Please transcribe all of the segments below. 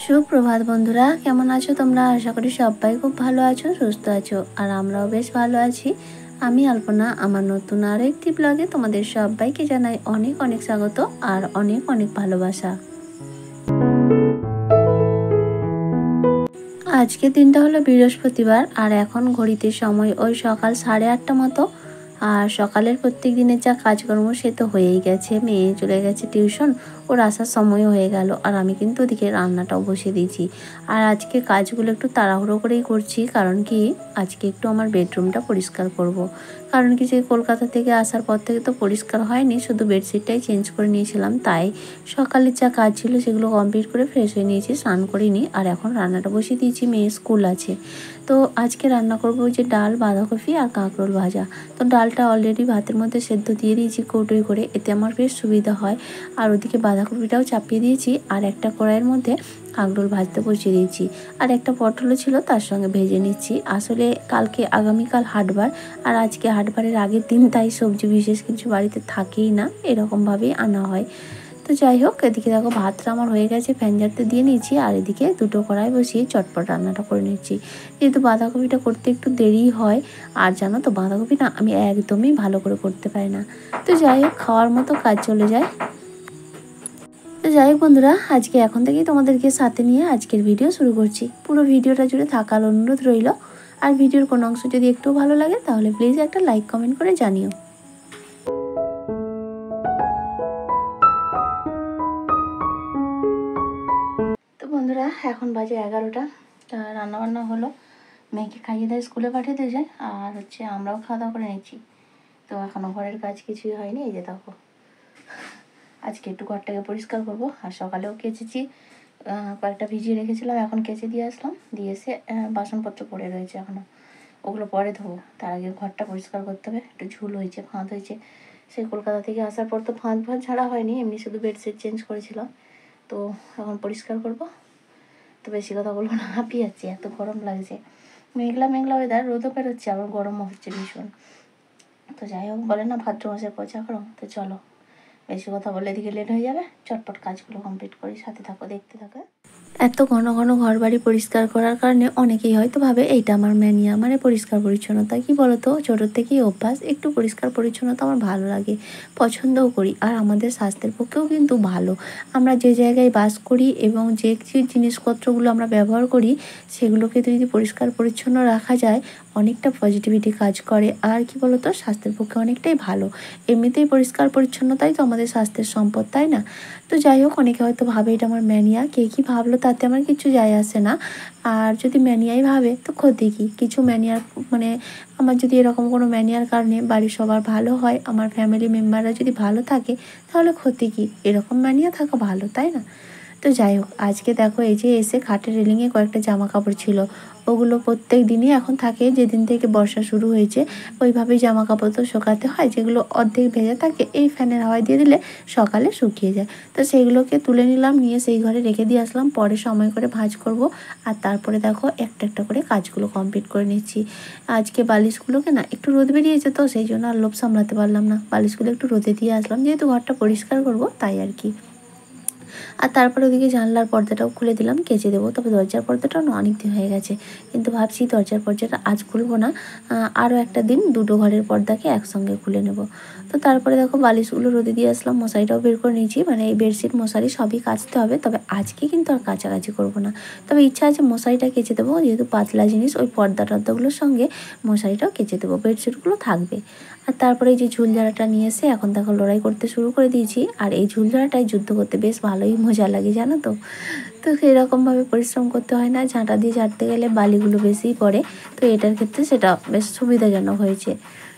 সুপ্রভাত বন্ধুরা, কেমন আছো তোমরা? আশা করি সবাই খুব ভালো আছো, সুস্থ আছো। আর আমরাও বেশ ভালো আছি। আমি আলপনা, আমার নতুন আরও একটি ব্লগে তোমাদের সবাইকে জানাই অনেক অনেক স্বাগত আর অনেক অনেক ভালোবাসা। আজকের দিনটা হলো বৃহস্পতিবার, আর এখন ঘড়িতে সময় ওই সকাল 8:30 মতো। আর সকালের প্রত্যেক দিনের যা কাজকর্ম সে তো হয়েই গেছে। মেয়ে চলে গেছে টিউশন, ওর আসার সময়ও হয়ে গেল। আর আমি কিন্তু ওদিকে রান্নাটাও বসিয়ে দিয়েছি। আর আজকে কাজগুলো একটু তাড়াহুড়ো করেই করছি, কারণ কি আজকে একটু আমার বেডরুমটা পরিষ্কার করব। কারণ কি যে কলকাতা থেকে আসার পর থেকে তো পরিষ্কার হয়নি, শুধু বেডশিটটাই চেঞ্জ করে নিয়েছিলাম। তাই সকালের যা কাজ ছিল সেগুলো কমপ্লিট করে ফ্রেশ হয়ে নিয়েছি, স্নান করিনি। আর এখন রান্নাটা বসিয়ে দিয়েছি, মেয়ে স্কুল আছে। তো আজকে রান্না করব যে ডাল, বাঁধাকপি আর কাঁকরোল ভাজা। তো ডালটা অলরেডি ভাতের মধ্যে সেদ্ধ দিয়ে দিয়েছি কৌটোয় করে, এতে আমার বেশ সুবিধা হয়। আর ওদিকে বাঁধাকপিটাও চাপিয়ে দিয়েছি, আর একটা কড়াইয়ের মধ্যে কাঁকরোল ভাজতে বসিয়ে দিয়েছি। আর একটা পটলও ছিল, তার সঙ্গে ভেজে নিচ্ছি। আসলে আগামীকাল হাটবার, আর আজকে হাটবারের আগের দিন, তাই সবজি বিশেষ কিছু বাড়িতে থাকেই না, এরকমভাবেই আনা হয়। তো যাই হোক, এদিকে দেখো ভাতটা আমার হয়ে গেছে, ফ্যান ঝাড়তে দিয়ে নিয়েছি। আর এদিকে দুটো কড়াই বসিয়ে চটপট রান্নাটা করে নিচ্ছি। যেহেতু বাঁধাকপিটা করতে একটু দেরি হয়, আর জানো তো বাঁধাকপি না আমি একদমই ভালো করে করতে পারি না। তো যাই হোক, খাওয়ার মতো কাজ চলে যায়। তো যাই হোক বন্ধুরা, আজকে এখন থেকেই তোমাদেরকে সাথে নিয়ে আজকের ভিডিও শুরু করছি। পুরো ভিডিওটা জুড়ে থাকার অনুরোধ রইল। আর ভিডিওর কোনো অংশ যদি একটু ভালো লাগে তাহলে প্লিজ একটা লাইক কমেন্ট করে জানিও। তো বন্ধুরা, এখন বাজে 11টা। রান্নাবান্না হলো, মেয়েকে খাইয়ে দেয়, স্কুলে পাঠিয়ে দিয়ে যায়। আর আমরাও খাওয়া দাওয়া করে নিচ্ছি। তো এখনও ঘরের কাজ কিছুই হয়নি। এই যে দেখো, আজকে একটু ঘরটাকে পরিষ্কার করব। আর সকালেও কেচেছি, কয়েকটা ভিজিয়ে রেখেছিলাম, এখন কেচে দিয়ে আসলাম। দিয়ে এসে বাসনপত্র পড়ে রয়েছে এখনও, ওগুলো পরে ধোবো। তার আগে ঘরটা পরিষ্কার করতে হবে। একটু ঝুল হয়েছে, ফাঁদ হয়েছে। সেই কলকাতা থেকে আসার পর তো ফাঁদ ঝাড়া হয়নি, এমনি শুধু বেডশিট চেঞ্জ করেছিলাম। তো এখন পরিষ্কার করব। তো বেশি কথা বলবো না, হাঁপিয়ে যাচ্ছি, এত গরম লাগছে। মেঘলা মেঘলা ওয়েদার, রোদও বেরোচ্ছে, আবার গরমও হচ্ছে ভীষণ। তো যাই হোক, বলে না ভাদ্র মাসের পচা গরম। তো চলো, বেশি কথা বলে এদিকে লেট হয়ে যাবে। চটপট কাজগুলো কমপ্লিট করি, সাথে থাকো, দেখতে থাকো। এত ঘন ঘন ঘর বাড়ি পরিষ্কার করার কারণে অনেকেই হয়তো ভাবে এইটা আমার ম্যানিয়া, মানে পরিষ্কার পরিচ্ছন্নতা। কি বলতো, ছোটোর থেকেই অভ্যাস, একটু পরিষ্কার পরিচ্ছন্নতা আমার ভালো লাগে, পছন্দও করি। আর আমাদের স্বাস্থ্যের পক্ষেও কিন্তু ভালো। আমরা যে জায়গায় বাস করি এবং যে জিনিসপত্রগুলো আমরা ব্যবহার করি, সেগুলোকে যদি পরিষ্কার পরিচ্ছন্ন রাখা যায়, অনেকটা পজিটিভিটি কাজ করে। আর কি বলতো, স্বাস্থ্যের পক্ষে অনেকটাই ভালো। এমনিতেই পরিষ্কার পরিচ্ছন্নতাই তো আমাদের স্বাস্থ্যের সম্পদ, তাই না? তো যাই হোক, অনেকে হয়তো ভাবে এটা আমার ম্যানিয়া। কে কী ভাবলো তাতে আমার কিছু যায় আসে না। আর যদি ম্যানিয়াই ভাবে তো ক্ষতি কী? কিছু ম্যানিয়ার মানে আমার যদি এরকম কোনো ম্যানিয়ার কারণে বাড়ির সবার ভালো হয়, আমার ফ্যামিলি মেম্বাররা যদি ভালো থাকে, তাহলে ক্ষতি কী? এরকম ম্যানিয়া থাকা ভালো, তাই না? তো যাই হোক, আজকে দেখো এই যে এসে খাটের রেলিংয়ে কয়েকটা জামা কাপড় ছিল, ওগুলো প্রত্যেক দিনই এখন থাকে। যেদিন থেকে বর্ষা শুরু হয়েছে, ওইভাবেই জামা কাপড় তো শুকাতে হয়। যেগুলো অর্ধেক ভেজা থাকে, এই ফ্যানের হাওয়ায় দিয়ে দিলে সকালে শুকিয়ে যায়। তো সেইগুলোকে তুলে নিলাম, নিয়ে সেই ঘরে রেখে দিয়ে আসলাম, পরে সময় করে ভাঁজ করব। আর তারপরে দেখো একটা একটা করে কাজগুলো কমপ্লিট করে নিচ্ছি। আজকে বালিশগুলোকে না একটু রোদ বেরিয়েছে, তো সেই জন্য আর লোভ সামলাতে পারলাম না, বালিশগুলো একটু রোদে দিয়ে আসলাম, যেহেতু ঘরটা পরিষ্কার করব তাই আর কি। আর তারপরে ওদিকে জানলার পর্দাটাও খুলে দিলাম, কেচে দেবো। তবে দরজার পর্দাটাও না অনেক দিন হয়ে গেছে, কিন্তু ভাবছি দরজার পর্দাটা আজ খুলবো না, আরও একটা দিন দুটো ঘরের পর্দাকে একসঙ্গে খুলে নেব। তো তারপরে দেখো বালিশগুলো রোদে দিয়ে আসলাম, মশারিটাও বের করে নিয়েছি, মানে এই বেডশিট মশারি সবই কাচতে হবে। তবে আজকে কিন্তু আর কাচাকাচি করবো না, তবে ইচ্ছা আছে মশারিটা কেচে দেবো, যেহেতু পাতলা জিনিস, ওই পর্দা টর্দাগুলোর সঙ্গে মশারিটাও কেচে দেবো, বেডশিটগুলো থাকবে। আর তারপরে এই যে ঝুল ঝাড়াটা নিয়ে এসে এখন দেখো লড়াই করতে শুরু করে দিয়েছি। আর এই ঝুল ঝাড়াটায় যুদ্ধ করতে বেশ ভালোই মজা লাগে, জানো তো। তো সেরকমভাবে পরিশ্রম করতে হয় না, ঝাঁটা দিয়ে ঝাড়তে গেলে বালিগুলো বেশিই পড়ে। তো এটার ক্ষেত্রে সেটা বেশ সুবিধাজনক হয়েছে।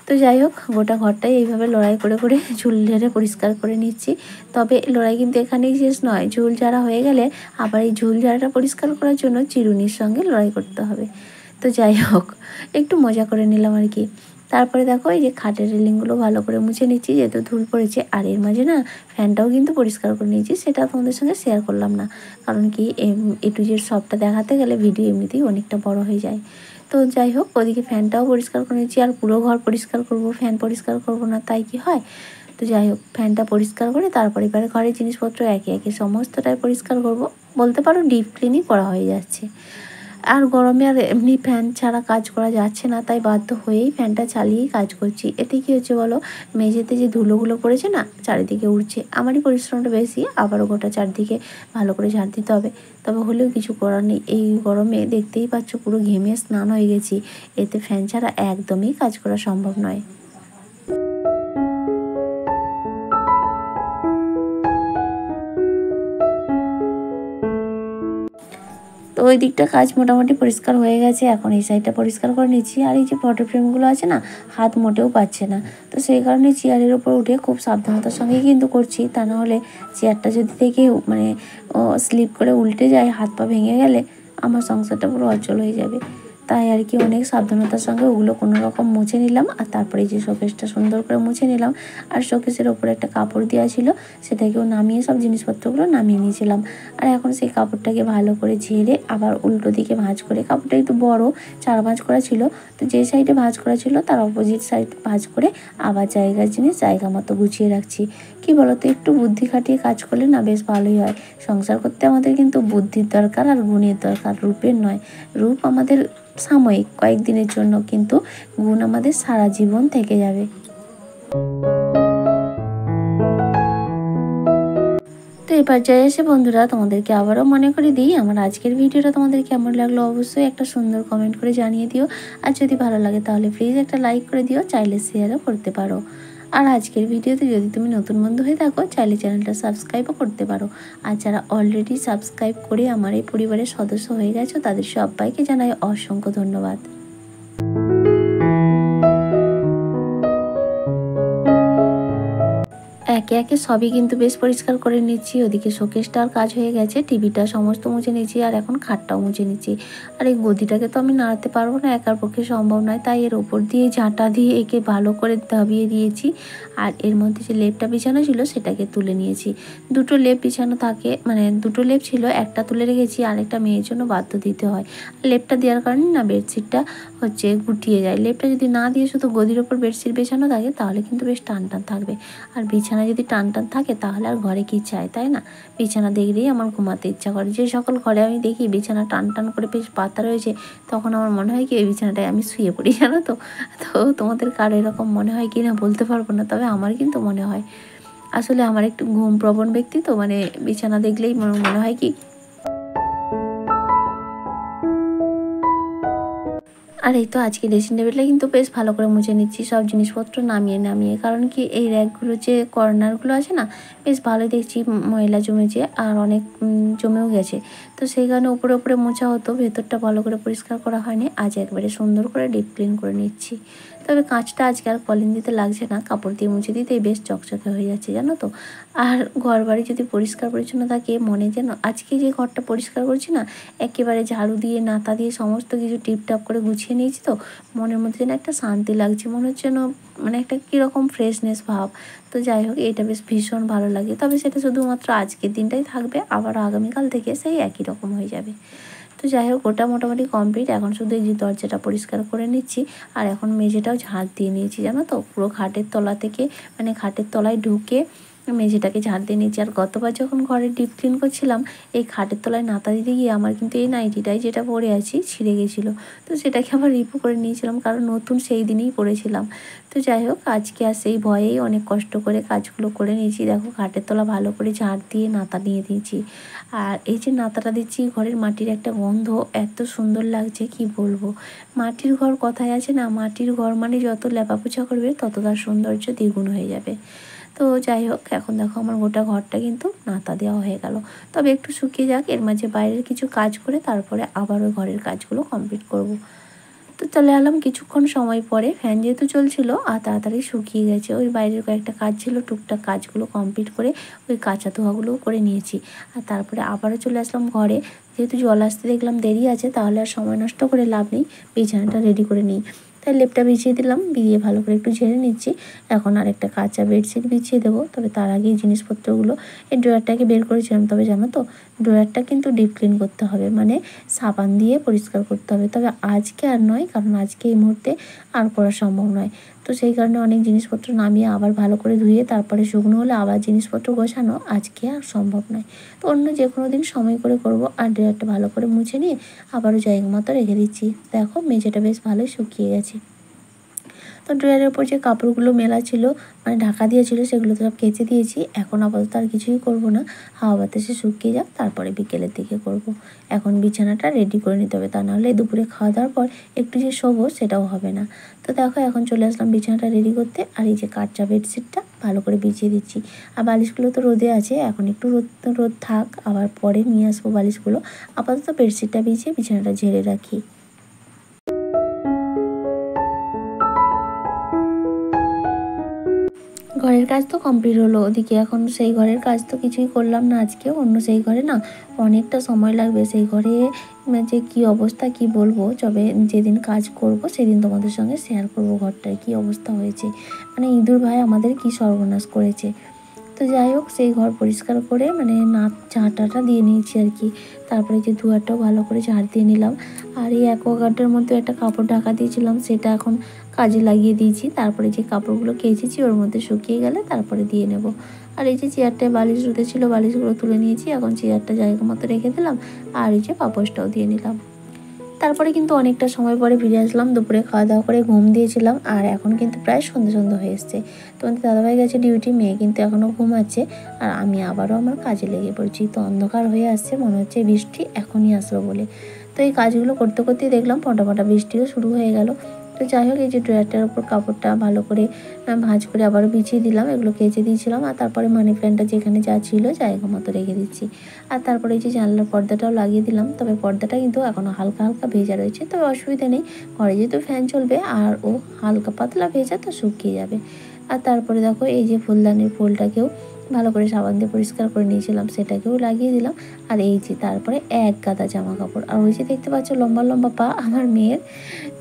তো যাই হোক, গোটা ঘরটাই এইভাবে লড়াই করে করে ঝুল ঝেড়ে পরিষ্কার করে নিচ্ছি। তবে লড়াই কিন্তু এখানেই শেষ নয়, ঝুল ঝাড়া হয়ে গেলে আবার এই ঝুল ঝাড়াটা পরিষ্কার করার জন্য চিরুনির সঙ্গে লড়াই করতে হবে। তো যাই হোক, একটু মজা করে নিলাম আর কি। তারপরে দেখো এই যে খাটের রেলিংগুলো ভালো করে মুছে নিচ্ছি, যেহেতু ধুল পড়েছে। আর এর মাঝে না ফ্যানটাও কিন্তু পরিষ্কার করে নিয়েছি, সেটা তোমাদের সঙ্গে শেয়ার করলাম না, কারণ কি এ টু জেড সবটা দেখাতে গেলে ভিডিও এমনিতেই অনেকটা বড় হয়ে যায়। তো যাই হোক, ওদিকে ফ্যানটাও পরিষ্কার করে নিচ্ছি। আর পুরো ঘর পরিষ্কার করব, ফ্যান পরিষ্কার করব না তাই কি হয়? তো যাই হোক, ফ্যানটা পরিষ্কার করে তারপরে এবারে ঘরের জিনিসপত্র একে একে সমস্তটাই পরিষ্কার করব। বলতে পারো ডিপ ক্লিনই করা হয়ে যাচ্ছে। আর গরমে আর এমনি ফ্যান ছাড়া কাজ করা যাচ্ছে না, তাই বাধ্য হয়েই ফ্যানটা চালিয়েই কাজ করছি। এতে কী হচ্ছে বলো, মেঝেতে যে ধুলোগুলো পড়েছে না, চারিদিকে উড়ছে। আমারই পরিশ্রমটা বেশি, আবারও গোটা চারদিকে ভালো করে ঝাড় দিতে হবে। তবে হলেও কিছু করার নেই, এই গরমে দেখতেই পাচ্ছ পুরো ঘেমে স্নান হয়ে গেছি। এতে ফ্যান ছাড়া একদমই কাজ করা সম্ভব নয়। তো ওই দিকটা কাজ মোটামুটি পরিষ্কার হয়ে গেছে। এখন এই সাইডটা পরিষ্কার করে নিচ্ছি। আর এই যে ফটো ফ্রেমগুলো আছে না, হাত মোটেও পাচ্ছে না। তো সেই কারণে চেয়ারের ওপর উঠে খুব সাবধানতার সঙ্গেই কিন্তু করছি। তা না হলে চেয়ারটা যদি থেকে মানে স্লিপ করে উল্টে যায়, হাত পা ভেঙে গেলে আমার সংসারটা পুরো অচল হয়ে যাবে। তাই আর কি অনেক সাবধানতার সঙ্গে ওগুলো কোনো রকম মুছে নিলাম। আর তারপরে যে শোকেসটা সুন্দর করে মুছে নিলাম। আর শোকেসের ওপরে একটা কাপড় দেওয়া ছিল, সেটাকেও নামিয়ে সব জিনিসপত্রগুলো নামিয়ে নিয়েছিলাম। আর এখন সেই কাপড়টাকে ভালো করে ঝেড়ে আবার উল্টো দিকে ভাঁজ করে, কাপড়টা একটু বড়, 4 ভাঁজ করা ছিল, তো যে সাইডে ভাঁজ করা ছিল তার অপোজিট সাইড ভাঁজ করে আবার জায়গার জিনিস জায়গা মতো গুছিয়ে রাখছি। কি বলতো, একটু বুদ্ধি খাটিয়ে কাজ করলে না বেশ ভালোই হয়। সংসার করতে আমাদের কিন্তু বুদ্ধির দরকার আর গুণের দরকার, রূপের নয়। রূপ আমাদের সাময়িক কয়েকদিনের জন্য, কিন্তু গুণ আমাদের সারা জীবন থেকে যাবে। তো এই পর্যায়ে এসে বন্ধুরা তোমাদেরকে আবারও মনে করে দিই, আমার আজকের ভিডিওটা তোমাদের কেমন লাগলো অবশ্যই একটা সুন্দর কমেন্ট করে জানিয়ে দিও। আর যদি ভালো লাগে তাহলে প্লিজ একটা লাইক করে দিও, চাইলে শেয়ারও করতে পারো। আর আজকের ভিডিওতে যদি তুমি নতুন বন্ধু হয়ে থাকো, চাইলে চ্যানেলটা সাবস্ক্রাইবও করতে পারো। আর যারা অলরেডি সাবস্ক্রাইব করে আমার এই পরিবারের সদস্য হয়ে গেছো, তাদের সবাইকে জানাই অসংখ্য ধন্যবাদ। একে একে সবই কিন্তু বেশ পরিষ্কার করে নিচ্ছি। ওদিকে শোকেসটার কাজ হয়ে গেছে, টিভিটা সমস্ত মুছে নিচ্ছি, আর এখন খাটটাও মুছে নিচ্ছি। আর এই গদিটাকে তো আমি নাড়াতে পারবো না, একার পক্ষে সম্ভব নয়, তাই এর ওপর দিয়ে ঝাঁটা দিয়ে একে ভালো করে দাবিয়ে দিয়েছি। আর এর মধ্যে যে লেপটা বিছানো ছিল সেটাকে তুলে নিয়েছি। দুটো লেপ বিছানো থাকে, মানে দুটো লেপ ছিল, একটা তুলে রেখেছি, আরেকটা মেয়ের জন্য বাধ্য দিতে হয়। লেপটা দেওয়ার কারণে না বেডশিটটা গুটিয়ে যায়। লেপটা যদি না দিয়ে শুধু গদির ওপর বেডশিট বিছানো থাকে তাহলে কিন্তু বেশ টান টান থাকবে। আর বিছানা যদি টান টান থাকে তাহলে আর ঘরে কি চাই, তাই না? বিছানা দেখলেই আমার ঘুমাতে ইচ্ছা করে। যে সকল ঘরে আমি দেখি বিছানা টান টান করে বেশ পাতা রয়েছে, তখন আমার মনে হয় কি ওই বিছানাটায় আমি শুয়ে পড়ি, জানো তো। তো তোমাদের কারো এরকম মনে হয় কি না বলতে পারবো না, তবে আমার কিন্তু মনে হয়। আসলে আমার একটু ঘুমপ্রবণ ব্যক্তি, তো মানে বিছানা দেখলেই মনে হয় কি। আর এই তো আজকে ড্রেসিং টেবিলটা কিন্তু বেশ ভালো করে মুছে নিচ্ছি, সব জিনিসপত্র নামিয়ে নামিয়ে। কারণ কি এই র্যাকগুলো যে কর্নারগুলো আছে না, বেশ ভালো দেখছি ময়লা জমেছে, আর অনেক জমেও গেছে। তো সেই কারণে উপরে উপরে মোছা হতো, ভেতরটা ভালো করে পরিষ্কার করা হয়নি। আজ একবারে সুন্দর করে ডিপ ক্লিন করে নিচ্ছি। তবে কাঁচটা আজকে আর কলিং দিতে লাগছে না, কাপড় দিয়ে মুছে দিতেই বেশ চকচকে হয়ে যাচ্ছে, জানো তো। আর ঘর বাড়ি যদি পরিষ্কার পরিচ্ছন্ন থাকে, মনে যেন আজকে যে ঘরটা পরিষ্কার করছি না, একেবারে ঝাড়ু দিয়ে নাতা দিয়ে সমস্ত কিছু টিপটাপ করে গুছিয়ে নিয়েছি, তো মনের মধ্যে যেন একটা শান্তি লাগছে, মনে হচ্ছে যেন মানে একটা কীরকম ফ্রেশনেস ভাব। তো যাই হোক, এটা বেশ ভীষণ ভালো লাগে। তবে সেটা শুধুমাত্র আজকের দিনটাই থাকবে, আবার আগামীকাল থেকে সেই একই রকম হয়ে যাবে। তো যাই হোক, ওটা মোটামুটি কমপ্লিট। এখন শুধু এই যে দরজাটা পরিষ্কার করে নিচ্ছি। আর এখন মেঝেটাও ঝাঁট দিয়ে নিয়েছি, জানো তো, পুরো খাটের তলা থেকে, মানে খাটের তলায় ঢুকে মেঝেটাকে ঝাঁট দিয়ে নিয়েছি। আর গতবার যখন ঘরে ডিপ ক্লিন করছিলাম, এই খাটের তলায় নাতা দিতে গিয়ে আমার কিন্তু এই নাইটিটাই যেটা পরে আছি ছিঁড়ে গেছিলো। তো সেটাকে আবার রিপু করে নিয়েছিলাম, কারণ নতুন সেই দিনেই পরেছিলাম। তো যাই হোক, আজকে আর সেই ভয়েই অনেক কষ্ট করে কাজগুলো করে নিয়েছি। দেখো, খাটের তলা ভালো করে ঝাঁট দিয়ে নাতা নিয়ে দিয়েছি। আর এই যে নাতাটা দিচ্ছি, ঘরের মাটির একটা গন্ধ এত সুন্দর লাগছে কি বলবো। মাটির ঘর কথায় আছে না, মাটির ঘর মানে যত লেপাপোছা করবে তত তার সৌন্দর্য দ্বিগুণ হয়ে যাবে। তো যাই হোক, এখন দেখো আমার গোটা ঘরটা কিন্তু নাতা দেওয়া হয়ে গেল। তবে একটু শুকিয়ে যাক, এর মাঝে বাইরের কিছু কাজ করে তারপরে আবার ওই ঘরের কাজগুলো কমপ্লিট করব। তো চলে এলাম কিছুক্ষণ সময় পরে, ফ্যান যেহেতু চলছিল আর তাড়াতাড়ি শুকিয়ে গেছে। ওই বাইরের কয়েকটা কাজ ছিল, টুকটাক কাজগুলো কমপ্লিট করে ওই কাঁচা ধোয়াগুলোও করে নিয়েছি। আর তারপরে আবারও চলে আসলাম ঘরে। যেহেতু জল আসতে দেখলাম দেরি আছে, তাহলে আর সময় নষ্ট করে লাভ নেই, বিছানাটা রেডি করে নিই। তাই লেপটা বিছিয়ে দিলাম, দিয়ে ভালো করে একটু ঝেড়ে নিচ্ছি। এখন আর একটা কাঁচা বেডশিট বিছিয়ে দেবো। তবে তার আগে জিনিসপত্রগুলো, এই ড্রয়ারটাকে বের করেছিলাম। তবে জানো তো, ড্রয়ারটা কিন্তু ডিপ ক্লিন করতে হবে, মানে সাবান দিয়ে পরিষ্কার করতে হবে। তবে আজকে আর নয়, কারণ আজকে এই মুহূর্তে আর করা সম্ভব নয়। তো সেই কারণে অনেক জিনিসপত্র নামিয়ে আবার ভালো করে ধুয়ে তারপরে শুকনো হলে আবার জিনিসপত্র গোছানো আজকে আর সম্ভব নয়। তো অন্য যে কোনো দিন সময় করে করব। আর ড্রয়ারটা ভালো করে মুছে নিয়ে আবারও জায়গা মতো রেখে দিচ্ছি। দেখো মেঝেটা বেশ ভালোই শুকিয়ে গেছে। তো ড্রয়ারের উপর যে কাপড়গুলো মেলা ছিল মানে ঢাকা দিয়েছিল সেগুলো তো সব কেচে দিয়েছি। এখন আপাতত আর কিছুই করব না, হাওয়া বাতাসে শুকিয়ে যাক, তারপরে বিকেলের দিকে করব। এখন বিছানাটা রেডি করে নিতে হবে, তা নাহলে দুপুরে খাওয়া দাওয়ার পর একটু যে শোবো সেটাও হবে না। তো দেখো এখন চলে আসলাম বিছানাটা রেডি করতে। আর এই যে কাচা বেডশিটটা ভালো করে বিছিয়ে দিচ্ছি। আর বালিশগুলো তো রোদে আছে, এখন একটু রোদ থাক, আবার পরে নিয়ে আসবো বালিশগুলো। আপাতত বেডশিটটা বিছিয়ে বিছানাটা ঝেড়ে রাখি। ঘরের কাজ তো কমপ্লিট হলো, ওদিকে এখন সেই ঘরের কাজ তো কিছুই করলাম না আজকে। অন্য সেই ঘরে না অনেকটা সময় লাগবে, সেই ঘরে যে কী অবস্থা কি বলবো। তবে যেদিন কাজ করব সেদিন তোমাদের সঙ্গে শেয়ার করব ঘরটায় কী অবস্থা হয়েছে। মানে ইঁদুর ভাই আমাদের কি সর্বনাশ করেছে। তো যাই হোক সেই ঘর পরিষ্কার করে মানে ঝাঁটাটা দিয়ে নিয়েছি আর কি। তারপরে যে দুয়ারটাও ভালো করে ঝাড় দিয়ে নিলাম। আর এই অ্যাকোয়াগার্ডের মধ্যে একটা কাপড় ঢাকা দিয়েছিলাম, সেটা এখন কাজে লাগিয়ে দিয়েছি। তারপরে যে কাপড়গুলো কেচেছি ওর মধ্যে শুকিয়ে গেলে তারপরে দিয়ে নেব। আর এই যে চেয়ারটায় বালিশ রুঁধেছিল, বালিশগুলো তুলে নিয়েছি, এখন চেয়ারটা জায়গা মতো রেখে দিলাম। আর এই যে পাপোশটাও দিয়ে নিলাম। তারপরে কিন্তু অনেকটা সময় পরে ফিরে আসলাম, দুপুরে খাওয়া দাওয়া করে ঘুম দিয়েছিলাম। আর এখন কিন্তু প্রায় সন্ধ্যা হয়ে এসছে। তোমাদের দাদাভাই গেছে ডিউটি, মেয়ে কিন্তু এখনও ঘুমাচ্ছে। আর আমি আবারও আমার কাজে লেগে পড়ছি। তো অন্ধকার হয়ে আসছে, মনে হচ্ছে বৃষ্টি এখনই আসলো বলে। তো এই কাজগুলো করতে করতেই দেখলাম ফটাফটা বৃষ্টিও শুরু হয়ে গেল। তো যাই হোক এই যে ড্রয়ারটার উপর কাপড়টা ভালো করে ভাঁজ করে আবারও বিছিয়ে দিলাম, এগুলো কেচে দিয়েছিলাম। আর তারপরে মানি প্ল্যান্টটা যেখানে যা ছিল জায়গা মতো রেখে দিচ্ছি। আর তারপরে এই যে জানলার পর্দাটাও লাগিয়ে দিলাম, তবে পর্দাটা কিন্তু এখনও হালকা হালকা ভেজা রয়েছে, তবে অসুবিধা নেই, ঘরে যেহেতু ফ্যান চলবে আর ও হালকা পাতলা ভেজা তো শুকিয়ে যাবে। আর তারপরে দেখো এই যে ফুলদানির ফুলটাকেও ভালো করে সাবান দিয়ে পরিষ্কার করে নিয়েছিলাম, সেটাকেও লাগিয়ে দিলাম। আর এই যে তারপরে এক গাদা জামা কাপড়, আর ওই যে দেখতে পাচ্ছ লম্বা লম্বা পা আমার মেয়ের।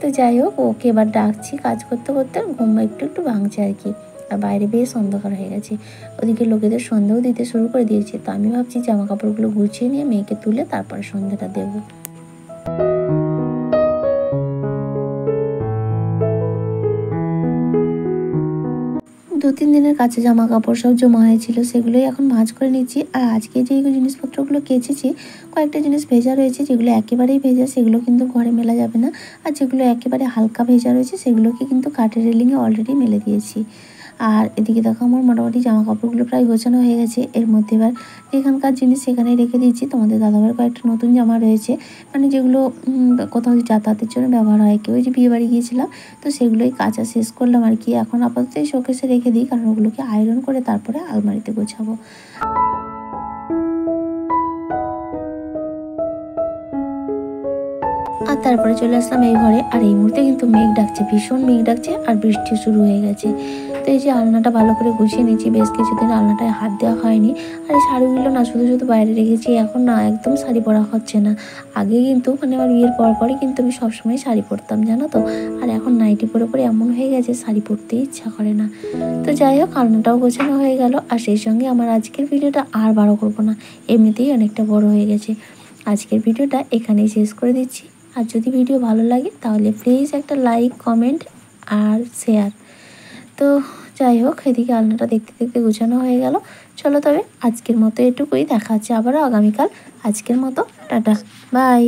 তো যাই হোক ওকে এবার ডাকছি, কাজ করতে করতে ঘুম একটু একটু ভাঙছে আর কি। আর বাইরে বেশ অন্ধকার হয়ে গেছে, ওদিকে লোকেদের সন্ধ্যাও দিতে শুরু করে দিয়েছে। তো আমি ভাবছি জামা কাপড়গুলো গুছিয়ে নিয়ে মেয়েকে তুলে তারপরে সন্ধ্যাটা দেবো। 2-3 দিনের কাছে জামা কাপড় সব জমা হয়েছিল, সেগুলোই এখন ভাঁজ করে নিচ্ছি। আর আজকে যে জিনিসপত্রগুলো কেচেছি কয়েকটা জিনিস ভেজা রয়েছে, যেগুলো একেবারেই ভেজা সেগুলো কিন্তু ঘরে মেলা যাবে না। আর যেগুলো একেবারে হালকা ভেজা রয়েছে সেগুলোকে কিন্তু কাঠের রেলিংয়ে অলরেডি মেলে দিয়েছি। আর এদিকে দেখো আমার মোটামুটি জামা কাপড়গুলো প্রায় গোছানো হয়ে গেছে। এর মধ্যে এবার যেখানকার জিনিস সেখানেই রেখে দিচ্ছি। তোমাদের দাদাভাইয়ের কয়েকটা নতুন জামা রয়েছে, মানে যেগুলো কোথাও যাতায়াতের জন্য ব্যবহার হয়, কেউ যে বিয়ে বাড়ি গিয়েছিলাম, তো সেগুলোই কাচা শেষ করলাম আর কি। এখন আপাতত এই শোকেসে রেখে দিই, কারণ ওগুলোকে আয়রন করে তারপরে আলমারিতে গোছাবো। আর তারপরে চলে আসলাম এই ঘরে। আর এই মুহূর্তে কিন্তু মেঘ ডাকছে, ভীষণ মেঘ ডাকছে, আর বৃষ্টি শুরু হয়ে গেছে। তো এই যে আলনাটা ভালো করে গুছিয়ে নিচ্ছি, বেশ কিছুদিন আলনাটায় হাত দেওয়া হয়নি। আর এই শাড়িগুলো না শুধু শুধু বাইরে রেখেছি, এখন না একদম শাড়ি পরা হচ্ছে না। আগে কিন্তু মানে আমার বিয়ের পরই কিন্তু আমি সবসময় শাড়ি পরতাম জানো তো। আর এখন নাইটি পরে পরে এমন হয়ে গেছে শাড়ি পরতেই ইচ্ছা করে না। তো যাই হোক আলনাটাও গোছানো হয়ে গেল। আর সেই সঙ্গে আমার আজকের ভিডিওটা আর বড় করবো না, এমনিতেই অনেকটা বড় হয়ে গেছে। আজকের ভিডিওটা এখানেই শেষ করে দিচ্ছি। আর যদি ভিডিও ভালো লাগে তাহলে প্লিজ একটা লাইক, কমেন্ট আর শেয়ার। তো যাই হোক এদিকে আলনাটা দেখতে দেখতে গুছানো হয়ে গেল। চলো তবে আজকের মতো এটুকুই, দেখা হচ্ছে আবারও আগামীকাল। আজকের মতো টাটা, বাই।